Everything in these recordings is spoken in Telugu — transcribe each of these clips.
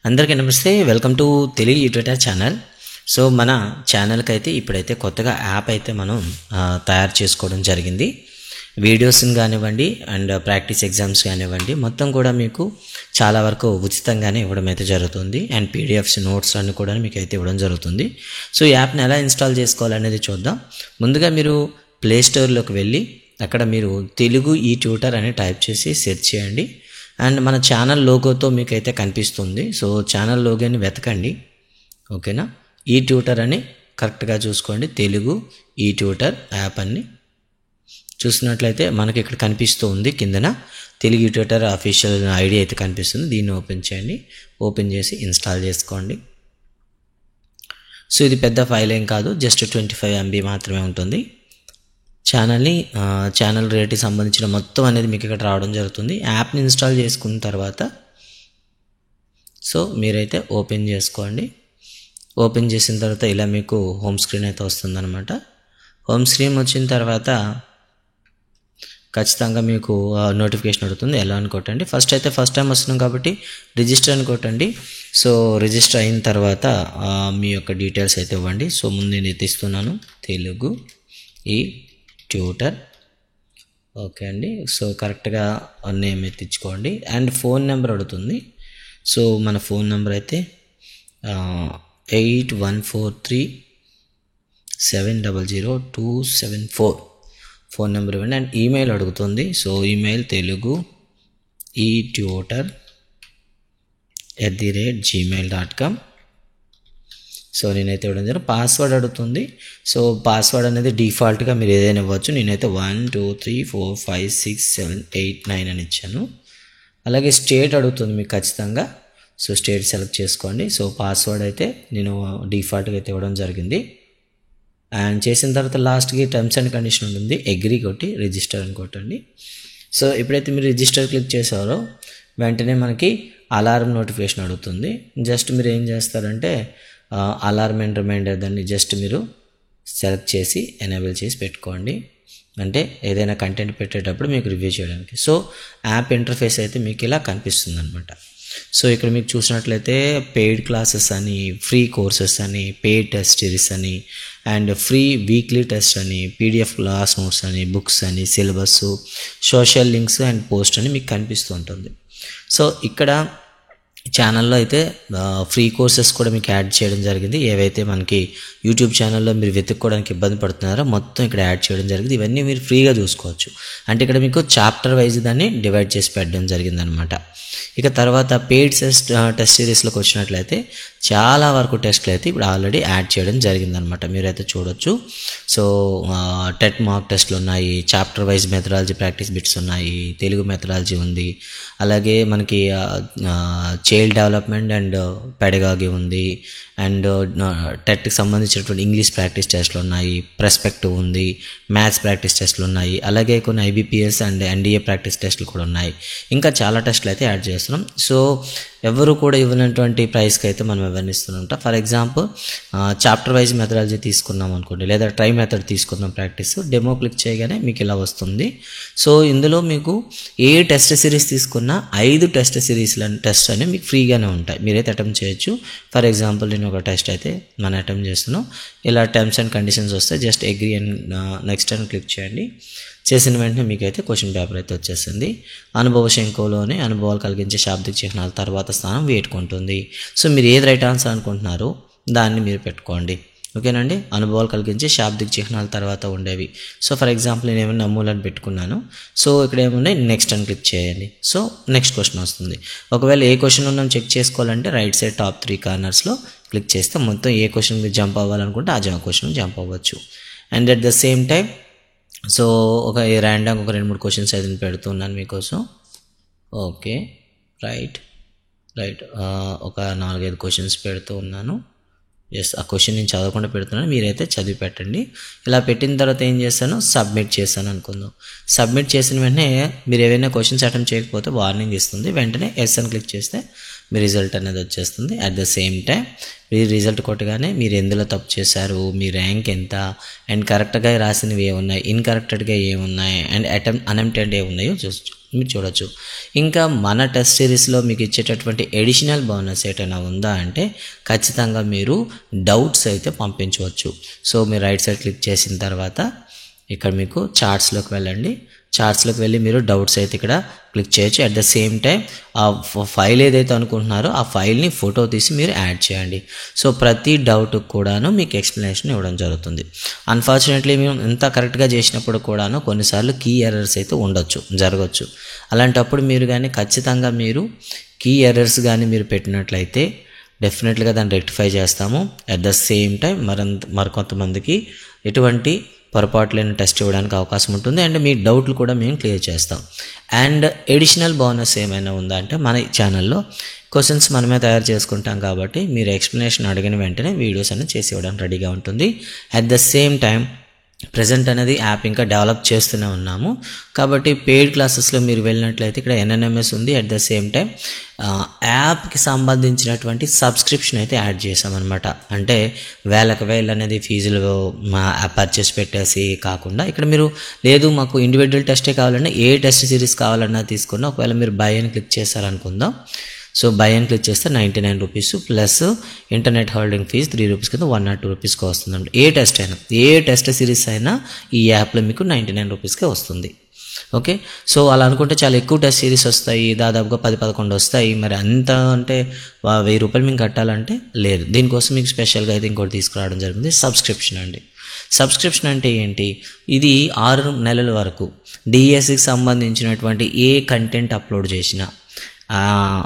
అందరికీ నమస్తే. Welcome to Telugu YouTube channel. So మన ఛానల్కి అయితే ఇప్పుడైతే కొత్తగా యాప్ అయితే మనం తయారు చేసుకోవడం జరిగింది. వీడియోస్ని కానివ్వండి అండ్ ప్రాక్టీస్ ఎగ్జామ్స్ కానివ్వండి మొత్తం కూడా మీకు చాలా వరకు ఉచితంగానే ఇవ్వడం అయితే జరుగుతుంది. అండ్ పీడిఎఫ్స్ నోట్స్ అన్నీ కూడా మీకు అయితే ఇవ్వడం జరుగుతుంది. సో ఈ యాప్ని ఎలా ఇన్స్టాల్ చేసుకోవాలనేది చూద్దాం. ముందుగా మీరు ప్లే స్టోర్లోకి వెళ్ళి అక్కడ మీరు తెలుగు ఈ ట్యూటర్ అని టైప్ చేసి సెర్చ్ చేయండి. అండ్ మన ఛానల్ లోగోతో మీకు అయితే కనిపిస్తుంది. సో ఛానల్ లోగోని వెతకండి, ఓకేనా. ఈ ట్యూటర్ అని కరెక్ట్గా చూసుకోండి. తెలుగు ఈ ట్యూటర్ యాప్ అని చూసినట్లయితే మనకి ఇక్కడ కనిపిస్తూ ఉంది. కిందన తెలుగు ఈ ట్యూటర్ అఫీషియల్ ఐడి అయితే కనిపిస్తుంది. దీన్ని ఓపెన్ చేయండి. ఓపెన్ చేసి ఇన్స్టాల్ చేసుకోండి. సో ఇది పెద్ద ఫైల్ ఏం కాదు, జస్ట్ 25 MB మాత్రమే ఉంటుంది. ఛానల్ రేట్కి సంబంధించిన మొత్తం అనేది మీకు ఇక్కడ రావడం జరుగుతుంది. యాప్ని ఇన్స్టాల్ చేసుకున్న తర్వాత సో మీరైతే ఓపెన్ చేసుకోండి. ఓపెన్ చేసిన తర్వాత ఇలా మీకు హోమ్ స్క్రీన్ అయితే వస్తుందన్నమాట. హోమ్ స్క్రీన్ వచ్చిన తర్వాత ఖచ్చితంగా మీకు నోటిఫికేషన్ అడుగుతుంది. ఎలా అని కొట్టండి. ఫస్ట్ టైం వస్తున్నాం కాబట్టి రిజిస్టర్ అని కొట్టండి. సో రిజిస్టర్ అయిన తర్వాత మీ యొక్క డీటెయిల్స్ అయితే ఇవ్వండి. సో ముందు నేను ఎత్తిస్తున్నాను తెలుగు ఈ ట్యూటర్, ఓకే అండి. సో కరెక్ట్గా నేమ్ ఎత్తించుకోండి. అండ్ ఫోన్ నెంబర్ అడుగుతుంది. సో మన ఫోన్ నెంబర్ అయితే 8143700274 ఫోన్ నెంబర్ ఇవ్వండి. అండ్ ఈమెయిల్ అడుగుతుంది. సో ఈమెయిల్ తెలుగు ఈ ట్యూటర్ @gmail.com. సో నేనైతే ఇవ్వడం జరిగింది. పాస్వర్డ్ అడుగుతుంది. సో పాస్వర్డ్ అనేది డిఫాల్ట్గా మీరు ఏదైనా ఇవ్వచ్చు. నేనైతే 1 2 3 4 5 6 7 8 9 అని ఇచ్చాను. అలాగే స్టేట్ అడుగుతుంది మీకు ఖచ్చితంగా. సో స్టేట్ సెలెక్ట్ చేసుకోండి. సో పాస్వర్డ్ అయితే నేను డిఫాల్ట్గా అయితే ఇవ్వడం జరిగింది. అండ్ చేసిన తర్వాత లాస్ట్కి టర్మ్స్ అండ్ కండిషన్ ఉంటుంది. అగ్రీ కొట్టి రిజిస్టర్ అని కొట్టండి. సో ఎప్పుడైతే మీరు రిజిస్టర్ క్లిక్ చేశారో వెంటనే మనకి అలారం నోటిఫికేషన్ అడుగుతుంది. జస్ట్ మీరు ఏం చేస్తారంటే అలారం అండ్ రిమైండర్ దాన్ని జస్ట్ మీరు సెలెక్ట్ చేసి ఎనేబుల్ చేసి పెట్టుకోండి. అంటే ఏదైనా కంటెంట్ పెట్టేటప్పుడు మీకు రివ్యూ చేయడానికి. సో యాప్ ఇంటర్ఫేస్ అయితే మీకు ఇలా కనిపిస్తుంది అనమాట. సో ఇక్కడ మీకు చూసినట్లయితే పెయిడ్ క్లాసెస్ అని, ఫ్రీ కోర్సెస్ అని, పెయిడ్ టెస్ట్ సిరీస్ అని, అండ్ ఫ్రీ వీక్లీ టెస్ట్ అని, పీడిఎఫ్ క్లాస్ నోట్స్ అని, బుక్స్ అని, syllabus, social links and post అని మీకు కనిపిస్తూ ఉంటుంది. సో ఇక్కడ ఛానల్లో అయితే ఫ్రీ కోర్సెస్ కూడా మీకు యాడ్ చేయడం జరిగింది. ఏవైతే మనకి యూట్యూబ్ ఛానల్లో మీరు వెతుక్కోవడానికి ఇబ్బంది పడుతున్నారో మొత్తం ఇక్కడ యాడ్ చేయడం జరిగింది. ఇవన్నీ మీరు ఫ్రీగా చూసుకోవచ్చు. అంటే ఇక్కడ మీకు చాప్టర్ వైజ్ దాన్ని డివైడ్ చేసి పెట్టడం జరిగిందనమాట. ఇక తర్వాత పెయిడ్ టెస్ట్ సిరీస్లోకి వచ్చినట్లయితే చాలా వరకు టెస్ట్లు అయితే ఇప్పుడు ఆల్రెడీ యాడ్ చేయడం జరిగిందనమాట. మీరైతే చూడొచ్చు. సో టెట్ మార్క్ టెస్ట్లు ఉన్నాయి, chapter wise methodology practice bits ఉన్నాయి, తెలుగు మెథడాలజీ ఉంది, అలాగే మనకి చైల్డ్ డెవలప్మెంట్ అండ్ పెడగాగి ఉంది, అండ్ టెట్కి సంబంధించినటువంటి ఇంగ్లీష్ ప్రాక్టీస్ టెస్ట్లు ఉన్నాయి, పర్స్పెక్టివ్ ఉంది, మ్యాథ్స్ ప్రాక్టీస్ టెస్ట్లు ఉన్నాయి, అలాగే కొన్ని IBPS అండ్ NDA ప్రాక్టీస్ టెస్ట్లు కూడా ఉన్నాయి. ఇంకా చాలా టెస్ట్లు అయితే యాడ్ చేస్తున్నాం. సో ఎవరు కూడా ఇవ్వనటువంటి ప్రైస్కి అయితే మనం ఎవరిని ఇస్తున్నాం. For example chapter wise methodology తీసుకున్నాం అనుకోండి, లేదా ట్రై మెథడ్ తీసుకున్నాం ప్రాక్టీస్, డెమో క్లిక్ చేయగానే మీకు ఇలా వస్తుంది. సో ఇందులో మీకు ఏ టెస్ట్ సిరీస్ తీసుకున్నా 5 టెస్ట్ టెస్ట్ అనేవి మీకు ఫ్రీగానే ఉంటాయి. మీరైతే అటెంప్ట్ చేయొచ్చు. ఫర్ ఎగ్జాంపుల్ నేను ఒక టెస్ట్ అయితే మనం అటెంప్ట్ చేస్తున్నాం. ఇలా టర్మ్స్ అండ్ కండిషన్స్ వస్తే జస్ట్ అగ్రీ అండ్ నెక్స్ట్ అని క్లిక్ చేయండి. చేసిన వెంటనే మీకైతే క్వశ్చన్ పేపర్ అయితే వచ్చేసింది. అనుభవ శంకులోనే అనుభవాలు కలిగించే శాబ్దిక చిహ్నాల తర్వాత స్థానం వేటుకుంటుంది. సో మీరు ఏది రైట్ ఆన్సర్ అనుకుంటున్నారో దాన్ని మీరు పెట్టుకోండి, ఓకేనండి. అనుభవాలు కలిగించే శాబ్దిక చిహ్నాల తర్వాత ఉండేవి. సో ఫర్ ఎగ్జాంపుల్ నేను ఏమైనా అమూలని పెట్టుకున్నాను. సో ఇక్కడ ఏమున్నాయి నెక్స్ట్ అని క్లిక్ చేయండి. సో నెక్స్ట్ క్వశ్చన్ వస్తుంది. ఒకవేళ ఏ క్వశ్చన్ ఉందని చెక్ చేసుకోవాలంటే రైట్ సైడ్ టాప్ 3 కార్నర్స్లో క్లిక్ చేస్తే మొత్తం ఏ క్వశ్చన్ మీరు జంప్ అవ్వాలనుకుంటే ఆ క్వశ్చన్ జంప్ అవ్వచ్చు. And at the same time so ఒక ర్యాండమ్ ఒక 2-3 క్వశ్చన్స్ అయితే పెడుతున్నాను మీకోసం. ఓకే రైట్ ఒక 4-5 క్వశ్చన్స్ పెడుతూ ఉన్నాను. ఎస్, ఆ క్వశ్చన్ నేను చదవకుండా పెడుతున్నాను, మీరైతే చదివి పెట్టండి. ఇలా పెట్టిన తర్వాత ఏం చేస్తాను, సబ్మిట్ చేస్తాను అనుకుందాం. సబ్మిట్ చేసిన వెంటనే మీరు ఏవైనా క్వశ్చన్స్ అటెంప్ట్ చేయకపోతే వార్నింగ్ ఇస్తుంది. వెంటనే ఎస్ అని క్లిక్ చేస్తే మీ రిజల్ట్ అనేది వచ్చేస్తుంది. At the same time me result కొట్టగానే మీరు ఎందులో తప్పు చేశారు, మీ ర్యాంక్ ఎంత, అండ్ కరెక్ట్గా రాసినవి ఏమున్నాయి, ఇన్కరెక్టెడ్గా ఏమున్నాయి, అండ్ అటెంప్ట్ అన్అటెంప్టెడ్ ఏమున్నాయో మీరు చూడొచ్చు. ఇంకా మన టెస్ట్ సిరీస్లో మీకు ఇచ్చేటటువంటి ఎడిషనల్ బోనస్ ఏటైనా ఉందా అంటే ఖచ్చితంగా మీరు డౌట్స్ అయితే పంపించవచ్చు. సో మీరు రైట్ సైడ్ క్లిక్ చేసిన తర్వాత ఇక్కడ మీకు చార్ట్స్లోకి వెళ్ళండి. చార్ట్స్లోకి వెళ్ళి మీరు డౌట్స్ అయితే ఇక్కడ క్లిక్ చేయొచ్చు. అట్ ద సేమ్ టైం ఆ ఫైల్ ఏదైతే అనుకుంటున్నారో ఆ ఫైల్ని ఫోటో తీసి మీరు యాడ్ చేయండి. సో ప్రతి డౌట్కి కూడాను మీకు ఎక్స్ప్లెనేషన్ ఇవ్వడం జరుగుతుంది. అన్ఫార్చునేట్లీ మేము ఇంత కరెక్ట్గా చేసినప్పుడు కూడాను కొన్నిసార్లు కీ ఎర్రర్స్ అయితే జరగచ్చు. అలాంటప్పుడు మీరు కానీ ఖచ్చితంగా మీరు కీ ఎర్రర్స్ కానీ మీరు పెట్టినట్లయితే డెఫినెట్గా దాన్ని రెక్టిఫై చేస్తాము. అట్ ద సేమ్ టైం మరికొంతమందికి ఎటువంటి పొరపాటు లేని టెస్ట్ ఇవ్వడానికి అవకాశం ఉంటుంది. అండ్ మీ డౌట్లు కూడా మేము క్లియర్ చేస్తాం. అండ్ ఎడిషనల్ బోనస్ ఏమైనా ఉందా అంటే మన ఛానల్లో క్వశ్చన్స్ మనమే తయారు చేసుకుంటాం కాబట్టి మీరు ఎక్స్ప్లెనేషన్ అడిగిన వెంటనే వీడియోస్ అనేది చేసి ఇవ్వడానికి రెడీగా ఉంటుంది. At the same time present అనేది యాప్ ఇంకా డెవలప్ చేస్తూనే ఉన్నాము కాబట్టి పెయిడ్ క్లాసెస్లో మీరు వెళ్ళినట్లయితే ఇక్కడ NNMS ఉంది. అట్ ద సేమ్ టైం యాప్కి సంబంధించినటువంటి సబ్స్క్రిప్షన్ అయితే యాడ్ చేసామన్నమాట. అంటే వేలకు వేలు అనేది ఫీజులు మా పర్చేస్ పెట్టేసి కాకుండా ఇక్కడ మీరు లేదు మాకు ఇండివిజువల్ టెస్టే కావాలన్నా ఏ టెస్ట్ సిరీస్ కావాలన్నా తీసుకున్నా ఒకవేళ మీరు బై అని క్లిక్ చేశారనుకుందాం. సో బై అని క్లిక్ చేస్తే 99 rupees plus internet holding fees 3 rupees కింద 102 రూపీస్కి వస్తుందండి. ఏ టెస్ట్ సిరీస్ అయినా ఈ యాప్లో మీకు 99 రూపీస్కే వస్తుంది. ఓకే, సో అలా అనుకుంటే చాలా ఎక్కువ టెస్ట్ సిరీస్ వస్తాయి, దాదాపుగా 10-11 వస్తాయి. మరి అంత అంటే 1000 రూపాయలు మీకు కట్టాలంటే లేదు. దీనికోసం మీకు స్పెషల్గా అయితే ఇంకోటి తీసుకురావడం జరిగింది, సబ్స్క్రిప్షన్ అండి. సబ్స్క్రిప్షన్ అంటే ఏంటి? ఇది 6 నెలల వరకు డిఎస్సికి సంబంధించినటువంటి ఏ కంటెంట్ అప్లోడ్ చేసినా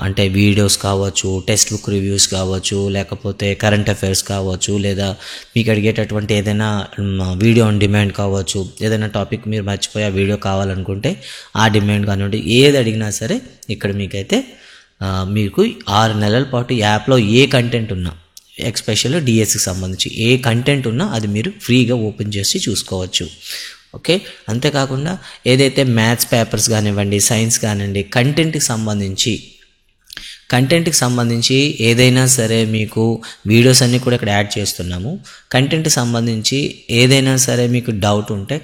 అంటే వీడియోస్ కావచ్చు, టెక్స్ట్ బుక్ రివ్యూస్ కావచ్చు, లేకపోతే కరెంట్ అఫైర్స్ కావచ్చు, లేదా మీకు అడిగేటటువంటి ఏదైనా వీడియో ఆన్ డిమాండ్ కావచ్చు, ఏదైనా టాపిక్ మీరు మర్చిపోయి ఆ వీడియో కావాలనుకుంటే ఆ డిమాండ్ కానివ్వండి, ఏది అడిగినా సరే ఇక్కడ మీకైతే మీకు 6 నెలల పాటు యాప్లో ఏ కంటెంట్ ఉన్నా, ఎస్పెషల్లీ డిఎస్సికి సంబంధించి ఏ కంటెంట్ ఉన్నా అది మీరు ఫ్రీగా ఓపెన్ చేసి చూసుకోవచ్చు. ఓకే, అంతేకాకుండా ఏదైతే మ్యాథ్స్ పేపర్స్ కానివ్వండి, సైన్స్ కానివ్వండి, కంటెంట్కి సంబంధించి ఏదైనా సరే మీకు వీడియోస్ అన్నీ కూడా ఇక్కడ యాడ్ చేస్తున్నాము. కంటెంట్కి సంబంధించి ఏదైనా సరే మీకు డౌట్ ఉంటే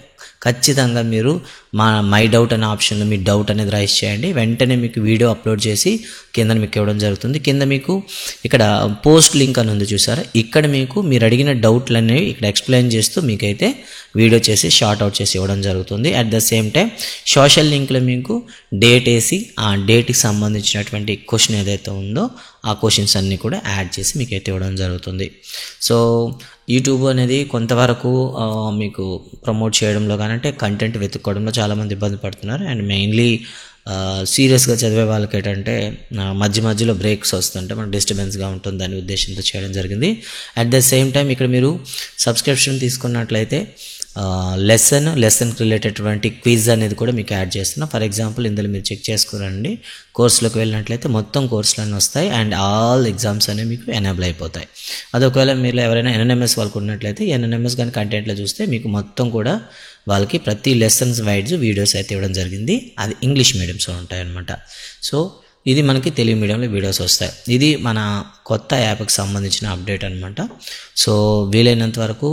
ఖచ్చితంగా మీరు మై డౌట్ అనే ఆప్షన్లో మీ డౌట్ అనేది రైజ్ చేయండి. వెంటనే మీకు వీడియో అప్లోడ్ చేసి కింద మీకు ఇవ్వడం జరుగుతుంది. కింద మీకు ఇక్కడ పోస్ట్ లింక్ అని ఉంది చూసారా, ఇక్కడ మీకు మీరు అడిగిన డౌట్లన్నీ ఇక్కడ ఎక్స్ప్లెయిన్ చేస్తూ మీకైతే వీడియో చేసి షార్ట్ అవుట్ చేసి ఇవ్వడం జరుగుతుంది. At the same time social లింక్లో మీకు డేట్ వేసి ఆ డేట్కి సంబంధించినటువంటి క్వశ్చన్ ఏదైతే ఉందో ఆ క్వశ్చన్స్ అన్నీ కూడా యాడ్ చేసి మీకైతే ఇవ్వడం జరుగుతుంది. సో యూట్యూబ్ అనేది కొంతవరకు మీకు ప్రమోట్ చేయడంలో కానీ అంటే కంటెంట్ వెతుక్కోవడంలో చాలామంది ఇబ్బంది పడుతున్నారు. అండ్ మెయిన్లీ సీరియస్గా చదివే వాళ్ళకి ఏంటంటే మధ్యలో బ్రేక్స్ వస్తుంటే మనకు డిస్టర్బెన్స్గా ఉంటుంది అనే ఉద్దేశంతో చేయడం జరిగింది. అట్ ద సేమ్ టైం ఇక్కడ మీరు సబ్స్క్రిప్షన్ తీసుకున్నట్లయితే లెసన్కి రిలేటెడ్టువంటి క్విజ్ అనేది కూడా మీకు యాడ్ చేస్తున్నా. ఫర్ ఎగ్జాంపుల్ ఇందులో మీరు చెక్ చేసుకురండి, కోర్సులోకి వెళ్ళినట్లయితే మొత్తం కోర్సులన్నీ వస్తాయి అండ్ ఆల్ ఎగ్జామ్స్ అనేవి మీకు ఎనేబుల్ అయిపోతాయి. అది ఒకవేళ మీరు ఎవరైనా NNMS వాళ్ళకు ఉన్నట్లయితే NNMS కానీ కంటెంట్లో చూస్తే మీకు మొత్తం కూడా వాళ్ళకి ప్రతి లెసన్స్ వైడ్స్ వీడియోస్ అయితే ఇవ్వడం జరిగింది. అది ఇంగ్లీష్ మీడియంస్లో ఉంటాయి అన్నమాట. సో ఇది మనకి తెలుగు మీడియంలో వీడియోస్ వస్తాయి. ఇది మన కొత్త యాప్కి సంబంధించిన అప్డేట్ అనమాట. సో వీలైనంత వరకు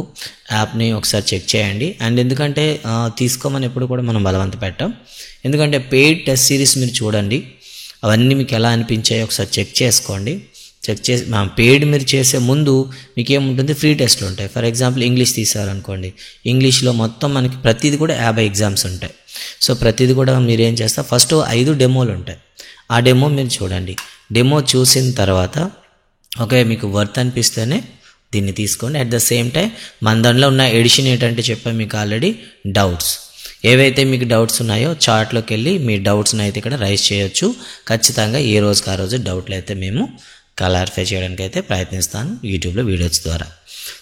యాప్ని ఒకసారి చెక్ చేయండి. అండ్ ఎందుకంటే తీసుకోమని ఎప్పుడు కూడా మనం బలవంత పెట్టాం. ఎందుకంటే పెయిడ్ టెస్ట్ సిరీస్ మీరు చూడండి, అవన్నీ మీకు ఎలా అనిపించాయో ఒకసారి చెక్ చేసుకోండి. చెక్ చేసి పెయిడ్ మీరు చేసే ముందు మీకు ఏముంటుంది, ఫ్రీ టెస్ట్లు ఉంటాయి. ఫర్ ఎగ్జాంపుల్ ఇంగ్లీష్ తీసారనుకోండి, ఇంగ్లీష్లో మొత్తం మనకి ప్రతిదీ కూడా 50 ఎగ్జామ్స్ ఉంటాయి. సో ప్రతిదీ కూడా మీరు ఏం చేస్తారు, ఫస్ట్ 5 డెమోలు ఉంటాయి. ఆ డెమో మీరు చూడండి. డెమో చూసిన తర్వాత ఓకే మీకు వర్త్ అనిపిస్తేనే దీన్ని తీసుకోండి. అట్ ద సేమ్ టైం మన దాంట్లో ఉన్న ఎడిషన్ ఏంటంటే చెప్పాను మీకు ఆల్రెడీ, డౌట్స్ ఏవైతే మీకు డౌట్స్ ఉన్నాయో చార్ట్లోకి వెళ్ళి మీ డౌట్స్ని అయితే ఇక్కడ రైజ్ చేయొచ్చు. ఖచ్చితంగా ఏ రోజుకి ఆ రోజు డౌట్లు అయితే మేము క్లారిఫై చేయడానికి అయితే ప్రయత్నిస్తాను యూట్యూబ్లో వీడియోస్ ద్వారా.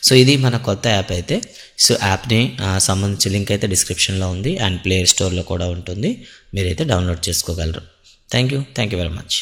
సో ఇది మన కొత్త యాప్ అయితే. సో యాప్ని సంబంధించిన లింక్ అయితే డిస్క్రిప్షన్లో ఉంది అండ్ ప్లే స్టోర్లో కూడా ఉంటుంది, మీరైతే డౌన్లోడ్ చేసుకోగలరు. Thank you very much.